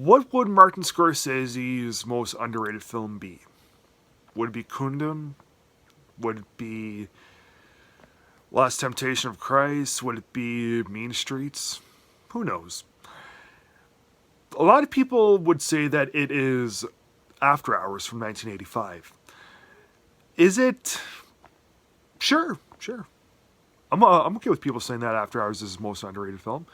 What would Martin Scorsese's most underrated film be? Would it be Kundun? Would it be Last Temptation of Christ? Would it be Mean Streets? Who knows? A lot of people would say that it is After Hours from 1985. Is it? Sure, sure. I'm okay with people saying that After Hours is his most underrated film.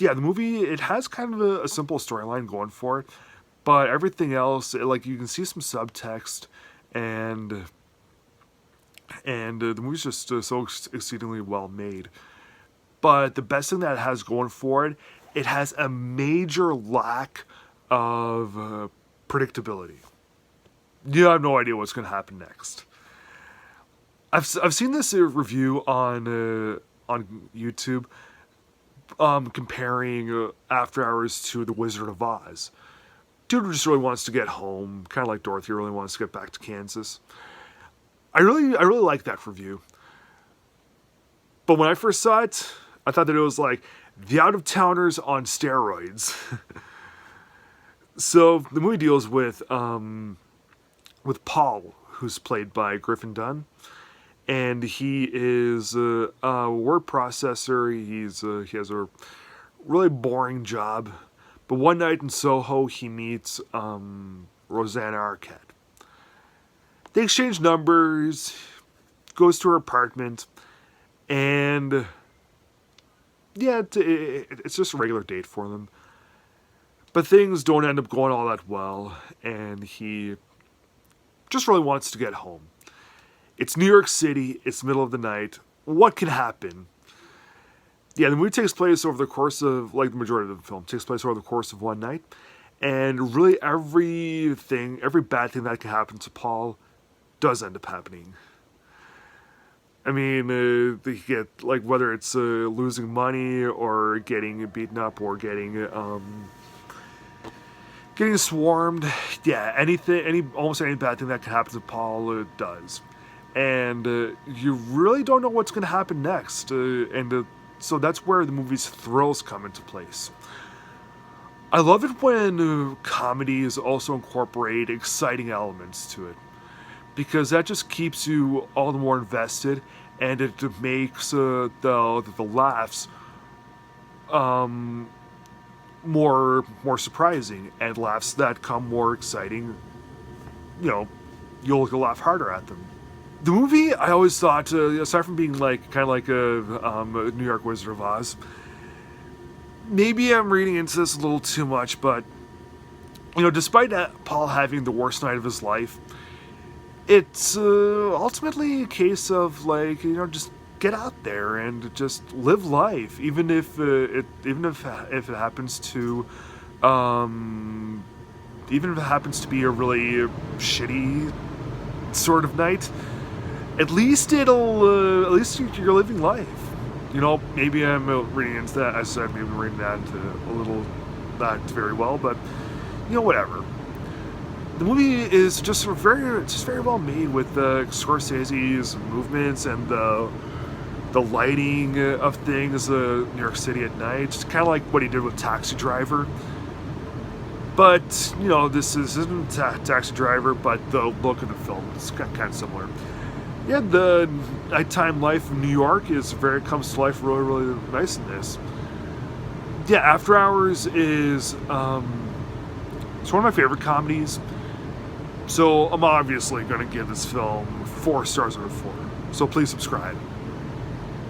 Yeah, the movie, it has kind of a simple storyline going for it, but everything else, like, you can see some subtext, and the movie's just so exceedingly well made. But the best thing that it has going for it, it has a major lack of predictability. You have no idea what's going to happen next. I've seen this review on YouTube, comparing After Hours to The Wizard of Oz. Dude just really wants to get home, kind of like Dorothy really wants to get back to Kansas. I really like that review. But when I first saw it, I thought that it was like the out-of-towners on steroids. So the movie deals with Paul, who's played by Griffin Dunne, and he is a word processor. He has a really boring job, but one night in Soho he meets Rosanna Arquette. They exchange numbers, goes to her apartment, and yeah, it's just a regular date for them. But things don't end up going all that well, and he just really wants to get home. It's New York City, it's the middle of the night. What can happen? Yeah, the movie takes place over the course of, like the majority of the film, takes place over the course of one night. And really every bad thing that can happen to Paul does end up happening. I mean, they get, like, whether it's losing money or getting beaten up or getting swarmed. Yeah, almost any bad thing that can happen to Paul does. And you really don't know what's going to happen next. So that's where the movie's thrills come into place. I love it when comedies also incorporate exciting elements to it, because that just keeps you all the more invested, and it makes the laughs more surprising, and laughs that come more exciting, you'll laugh harder at them. The movie, I always thought, aside from being kind of like a New York Wizard of Oz, maybe I'm reading into this a little too much, but despite Paul having the worst night of his life, it's ultimately a case of just get out there and just live life, even if it happens to be a really shitty sort of night. At least you're living life. Maybe I'm reading into that. As I said, maybe I'm reading that into a little, not very well, but whatever. The movie is just very well made with Scorsese's movements and the lighting of things, New York City at night. It's kind of like what he did with Taxi Driver. But, this isn't Taxi Driver, but the look of the film is kind of similar. Yeah, the nighttime life of New York comes to life really, really nice in this. Yeah, After Hours is it's one of my favorite comedies. So I'm obviously going to give this film 4 stars out of 4. So please subscribe.